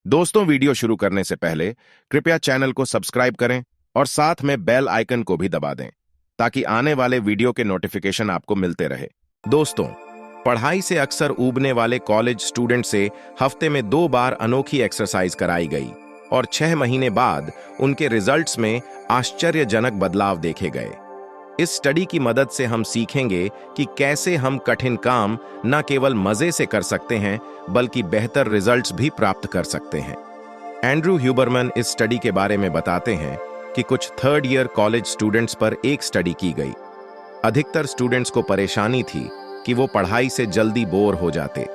दोस्तों, वीडियो शुरू करने से पहले कृपया चैनल को सब्सक्राइब करें और साथ में बेल आइकन को भी दबा दें ताकि आने वाले वीडियो के नोटिफिकेशन आपको मिलते रहे। दोस्तों, पढ़ाई से अक्सर ऊबने वाले कॉलेज स्टूडेंट से हफ्ते में 2 बार अनोखी एक्सरसाइज कराई गई और 6 महीने बाद उनके रिजल्ट्स में आश्चर्यजनक बदलाव देखे गए। इस स्टडी की मदद से हम सीखेंगे कि कैसे हम कठिन काम न केवल मजे से कर सकते हैं बल्कि बेहतर रिजल्ट्स भी प्राप्त कर सकते हैं। एंड्रू ह्यूबरमैन इस स्टडी के बारे में बताते हैं कि कुछ 3rd ईयर कॉलेज स्टूडेंट्स पर एक स्टडी की गई। अधिकतर स्टूडेंट्स को परेशानी थी कि वो पढ़ाई से जल्दी बोर हो जाते,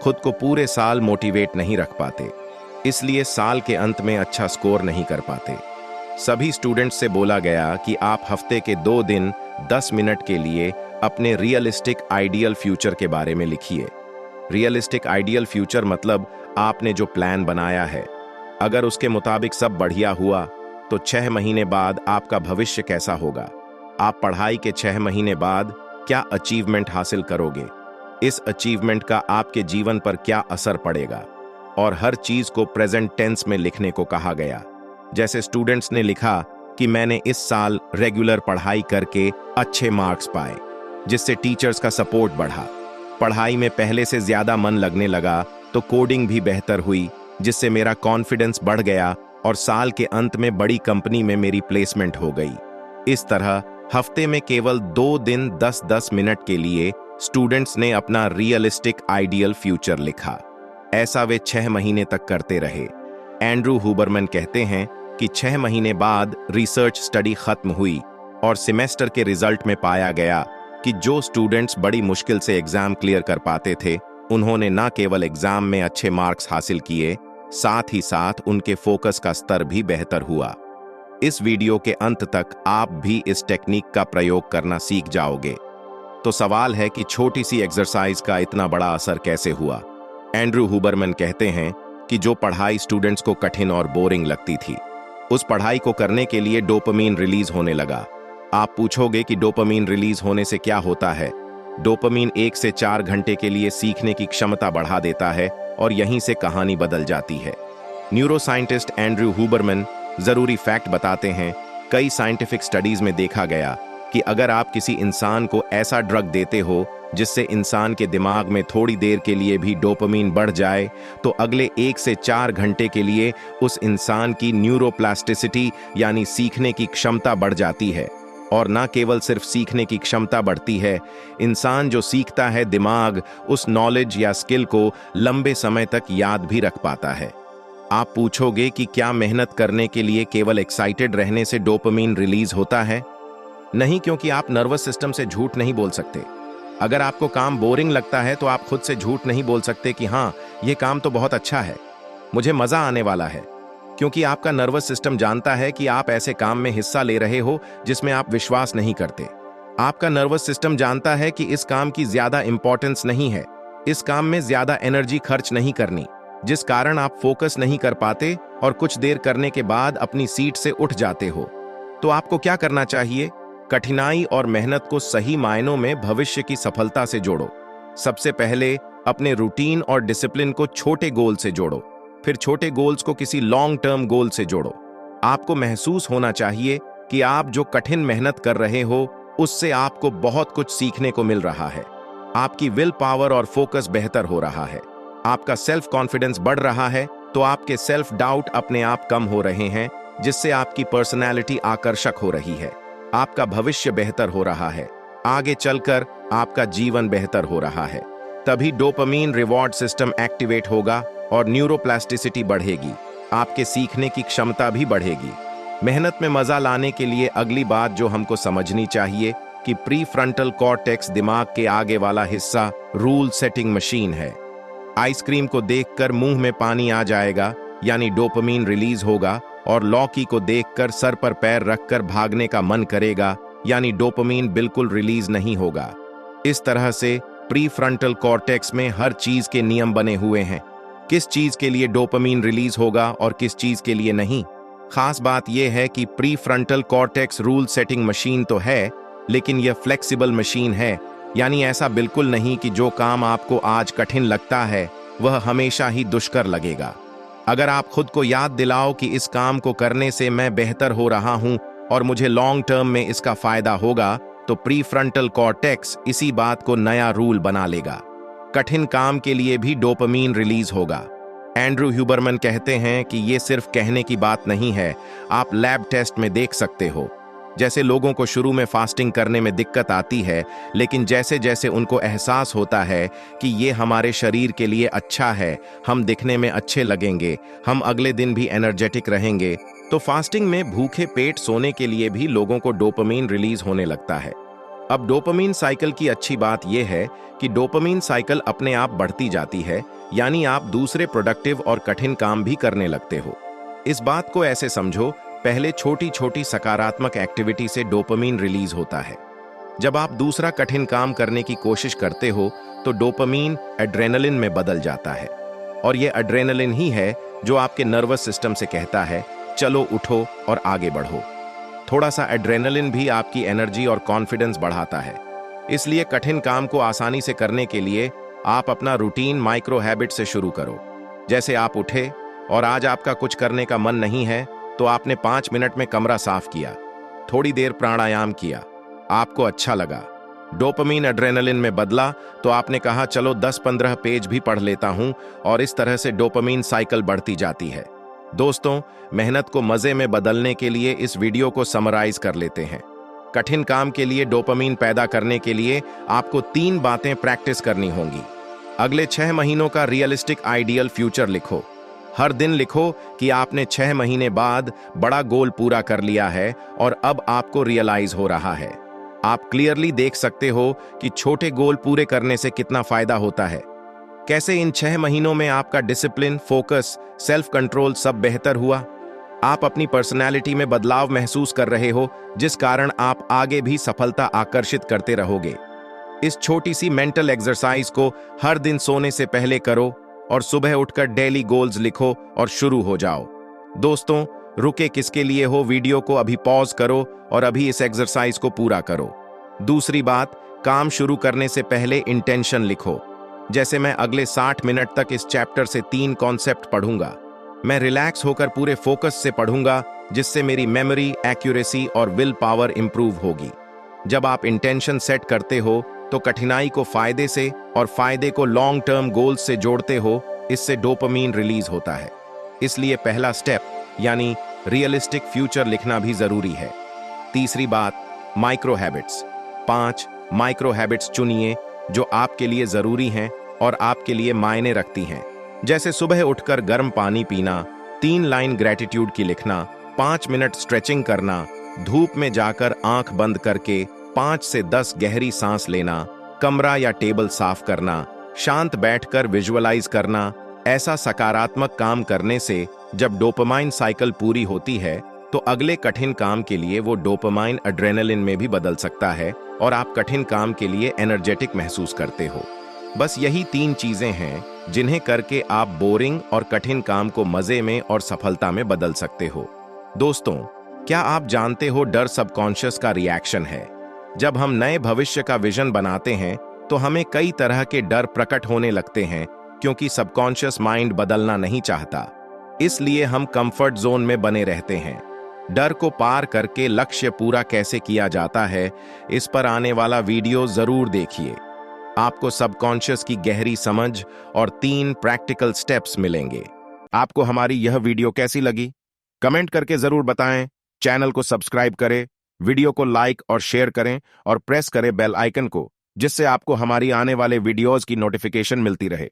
खुद को पूरे साल मोटिवेट नहीं रख पाते, इसलिए साल के अंत में अच्छा स्कोर नहीं कर पाते। सभी स्टूडेंट्स से बोला गया कि आप हफ्ते के 2 दिन 10 मिनट के लिए अपने रियलिस्टिक आइडियल फ्यूचर के बारे में लिखिए। रियलिस्टिक आइडियल फ्यूचर मतलब आपने जो प्लान बनाया है, अगर उसके मुताबिक सब बढ़िया हुआ तो 6 महीने बाद आपका भविष्य कैसा होगा। आप पढ़ाई के 6 महीने बाद क्या अचीवमेंट हासिल करोगे, इस अचीवमेंट का आपके जीवन पर क्या असर पड़ेगा, और हर चीज को प्रेजेंट टेंस में लिखने को कहा गया। जैसे स्टूडेंट्स ने लिखा कि मैंने इस साल रेगुलर पढ़ाई करके अच्छे मार्क्स पाए, जिससे टीचर्स का सपोर्ट बढ़ा, पढ़ाई में पहले से ज्यादा मन लगने लगा, तो कोडिंग भी बेहतर हुई, जिससे मेरा कॉन्फिडेंस बढ़ गया और साल के अंत में बड़ी कंपनी में मेरी प्लेसमेंट हो गई। इस तरह हफ्ते में केवल 2 दिन 10-10 मिनट के लिए स्टूडेंट्स ने अपना रियलिस्टिक आइडियल फ्यूचर लिखा। ऐसा वे 6 महीने तक करते रहे। एंड्रू हुबरमैन कहते हैं कि 6 महीने बाद रिसर्च स्टडी खत्म हुई और सेमेस्टर के रिजल्ट में पाया गया कि जो स्टूडेंट्स बड़ी मुश्किल से एग्जाम क्लियर कर पाते थे, उन्होंने न केवल एग्जाम में अच्छे मार्क्स हासिल किए, साथ ही साथ उनके फोकस का स्तर भी बेहतर हुआ। इस वीडियो के अंत तक आप भी इस टेक्निक का प्रयोग करना सीख जाओगे। तो सवाल है कि छोटी सी एक्सरसाइज का इतना बड़ा असर कैसे हुआ। एंड्रू हुबरमैन कहते हैं कि जो पढ़ाई स्टूडेंट्स को कठिन और बोरिंग लगती थी, उस पढ़ाई को करने के लिए डोपामीन रिलीज होने लगा। आप पूछोगे कि डोपामीन रिलीज होने से क्या होता है। डोपामीन 1 से 4 घंटे के लिए सीखने की क्षमता बढ़ा देता है और यहीं से कहानी बदल जाती है। न्यूरोसाइंटिस्ट एंड्रू हुबरमैन जरूरी फैक्ट बताते हैं, कई साइंटिफिक स्टडीज में देखा गया कि अगर आप किसी इंसान को ऐसा ड्रग देते हो जिससे इंसान के दिमाग में थोड़ी देर के लिए भी डोपामीन बढ़ जाए, तो अगले 1 से 4 घंटे के लिए उस इंसान की न्यूरोप्लास्टिसिटी यानी सीखने की क्षमता बढ़ जाती है। और न केवल सिर्फ सीखने की क्षमता बढ़ती है, इंसान जो सीखता है, दिमाग उस नॉलेज या स्किल को लंबे समय तक याद भी रख पाता है। आप पूछोगे कि क्या मेहनत करने के लिए केवल एक्साइटेड रहने से डोपामीन रिलीज होता है? नहीं, क्योंकि आप नर्वस सिस्टम से झूठ नहीं बोल सकते। अगर आपको काम बोरिंग लगता है तो आप खुद से झूठ नहीं बोल सकते कि हाँ, ये काम तो बहुत अच्छा है, मुझे मजा आने वाला है, क्योंकि आपका नर्वस सिस्टम जानता है कि आप ऐसे काम में हिस्सा ले रहे हो जिसमें आप विश्वास नहीं करते। आपका नर्वस सिस्टम जानता है कि इस काम की ज्यादा इंपॉर्टेंस नहीं है, इस काम में ज्यादा एनर्जी खर्च नहीं करनी, जिस कारण आप फोकस नहीं कर पाते और कुछ देर करने के बाद अपनी सीट से उठ जाते हो। तो आपको क्या करना चाहिए? कठिनाई और मेहनत को सही मायनों में भविष्य की सफलता से जोड़ो। सबसे पहले अपने रूटीन और डिसिप्लिन को छोटे गोल से जोड़ो, फिर छोटे गोल्स को किसी लॉन्ग टर्म गोल से जोड़ो। आपको महसूस होना चाहिए कि आप जो कठिन मेहनत कर रहे हो उससे आपको बहुत कुछ सीखने को मिल रहा है। आपकी विल पावर और फोकस बेहतर हो रहा है, आपका सेल्फ कॉन्फिडेंस बढ़ रहा है, तो आपके सेल्फ डाउट अपने आप कम हो रहे हैं, जिससे आपकी पर्सनैलिटी आकर्षक हो रही है, आपका भविष्य बेहतर हो रहा है, आगे चलकर आपका जीवन बेहतर हो रहा है। तभी डोपामीन रिवॉर्ड सिस्टम एक्टिवेट होगा और न्यूरोप्लास्टिसिटी बढ़ेगी, आपके सीखने की क्षमता भी बढ़ेगी। मेहनत में मजा लाने के लिए अगली बात जो हमको समझनी चाहिए कि प्री फ्रंटल कॉर्टेक्स दिमाग के आगे वाला हिस्सा रूल सेटिंग मशीन है। आइसक्रीम को देखकर मुंह में पानी आ जाएगा यानी डोपामीन रिलीज होगा, और लौकी को देखकर सर पर पैर रखकर भागने का मन करेगा यानी डोपामीन बिल्कुल रिलीज नहीं होगा। इस तरह से प्री फ्रंटल कॉर्टेक्स में हर चीज के नियम बने हुए हैं, किस चीज के लिए डोपामीन रिलीज होगा और किस चीज के लिए नहीं। खास बात यह है कि pre frontal cortex rule setting machine तो है, लेकिन यह फ्लेक्सिबल मशीन है, यानी ऐसा बिल्कुल नहीं कि जो काम आपको आज कठिन लगता है वह हमेशा ही दुष्कर लगेगा। अगर आप खुद को याद दिलाओ कि इस काम को करने से मैं बेहतर हो रहा हूं और मुझे लॉन्ग टर्म में इसका फायदा होगा, तो प्री फ्रंटल कॉर्टेक्स इसी बात को नया रूल बना लेगा। कठिन काम के लिए भी डोपामीन रिलीज होगा। एंड्रू ह्यूबरमन कहते हैं कि ये सिर्फ कहने की बात नहीं है, आप लैब टेस्ट में देख सकते हो। जैसे लोगों को शुरू में फास्टिंग करने में दिक्कत आती है, लेकिन जैसे जैसे उनको एहसास होता है कि ये हमारे शरीर के लिए अच्छा है, हम दिखने में अच्छे लगेंगे, हम अगले दिन भी एनर्जेटिक रहेंगे, तो फास्टिंग में भूखे पेट सोने के लिए भी लोगों को डोपामीन रिलीज होने लगता है। अब डोपामीन साइकिल की अच्छी बात यह है कि डोपामीन साइकिल अपने आप बढ़ती जाती है, यानी आप दूसरे प्रोडक्टिव और कठिन काम भी करने लगते हो। इस बात को ऐसे समझो, पहले छोटी छोटी सकारात्मक एक्टिविटी से डोपामीन रिलीज होता है। जब आप दूसरा कठिन काम करने की कोशिश करते हो तो डोपामीन एड्रेनलिन में बदल जाता है, और यह एड्रेनलिन ही है जो आपके नर्वस सिस्टम से कहता है चलो उठो और आगे बढ़ो। थोड़ा सा एड्रेनलिन भी आपकी एनर्जी और कॉन्फिडेंस बढ़ाता है। इसलिए कठिन काम को आसानी से करने के लिए आप अपना रूटीन माइक्रो हैबिट से शुरू करो। जैसे आप उठे और आज आपका कुछ करने का मन नहीं है, तो आपने 5 मिनट में कमरा साफ किया, थोड़ी देर प्राणायाम किया, आपको अच्छा लगा, डोपामीन एड्रेनलिन में बदला, तो आपने कहा चलो 10-15 पेज भी पढ़ लेता हूं, और इस तरह से डोपामीन साइकिल बढ़ती जाती है। दोस्तों, मेहनत को मजे में बदलने के लिए इस वीडियो को समराइज कर लेते हैं। कठिन काम के लिए डोपामीन पैदा करने के लिए आपको 3 बातें प्रैक्टिस करनी होंगी। अगले 6 महीनों का रियलिस्टिक आइडियल फ्यूचर लिखो। हर दिन लिखो कि आपने 6 महीने बाद बड़ा गोल पूरा कर लिया है और अब आपको रियलाइज हो रहा है। आप क्लियरली देख सकते हो कि छोटे गोल पूरे करने से कितना फायदा होता है। कैसे इन 6 महीनों में आपका डिसिप्लिन, फोकस, सेल्फ कंट्रोल सब बेहतर हुआ। आप अपनी पर्सनैलिटी में बदलाव महसूस कर रहे हो, जिस कारण आप आगे भी सफलता आकर्षित करते रहोगे। इस छोटी सी मेंटल एक्सरसाइज को हर दिन सोने से पहले करो और सुबह उठकर डेली गोल्स लिखो और शुरू हो जाओ। दोस्तों, रुके किसके लिए हो, वीडियो को अभी पॉज करो और अभी इस एक्सरसाइज को पूरा करो। दूसरी बात, काम शुरू करने से पहले इंटेंशन लिखो। जैसे मैं अगले 60 मिनट तक इस चैप्टर से 3 कॉन्सेप्ट पढ़ूंगा। मैं रिलैक्स होकर पूरे फोकस से पढ़ूंगा, जिससे मेरी मेमोरी, एक्यूरेसी और विल पावर इंप्रूव होगी। जब आप इंटेंशन सेट करते हो तो कठिनाई को फायदे से और फायदे को लॉन्ग टर्म गोल्स से जोड़ते हो, इससे डोपामीन रिलीज होता है। इसलिए पहला स्टेप यानी रियलिस्टिक फ्यूचर लिखना भी जरूरी है। तीसरी बात, माइक्रो हैबिट्स। 5 माइक्रो हैबिट्स चुनिए जो आपके लिए जरूरी हैं और आपके लिए मायने रखती हैं। जैसे सुबह उठकर गर्म पानी पीना, 3 लाइन ग्रेटिट्यूड की लिखना, 5 मिनट स्ट्रेचिंग करना, धूप में जाकर आंख बंद करके 5 से 10 गहरी सांस लेना, कमरा या टेबल साफ करना, शांत बैठकर विजुअलाइज करना। ऐसा सकारात्मक काम करने से जब डोपामाइन साइकिल पूरी होती है तो अगले कठिन काम के लिए वो डोपामाइन एड्रेनलिन में भी बदल सकता है और आप कठिन काम के लिए एनर्जेटिक महसूस करते हो। बस यही 3 चीजें हैं जिन्हें करके आप बोरिंग और कठिन काम को मजे में और सफलता में बदल सकते हो। दोस्तों, क्या आप जानते हो डर सबकॉन्शियस का रिएक्शन है। जब हम नए भविष्य का विजन बनाते हैं तो हमें कई तरह के डर प्रकट होने लगते हैं, क्योंकि सबकॉन्शियस माइंड बदलना नहीं चाहता। इसलिए हम कंफर्ट जोन में बने रहते हैं। डर को पार करके लक्ष्य पूरा कैसे किया जाता है, इस पर आने वाला वीडियो जरूर देखिए। आपको सबकॉन्शियस की गहरी समझ और 3 प्रैक्टिकल स्टेप्स मिलेंगे। आपको हमारी यह वीडियो कैसी लगी, कमेंट करके जरूर बताएं। चैनल को सब्सक्राइब करें, वीडियो को लाइक और शेयर करें और प्रेस करें बेल आइकन को, जिससे आपको हमारी आने वाले वीडियोस की नोटिफिकेशन मिलती रहे।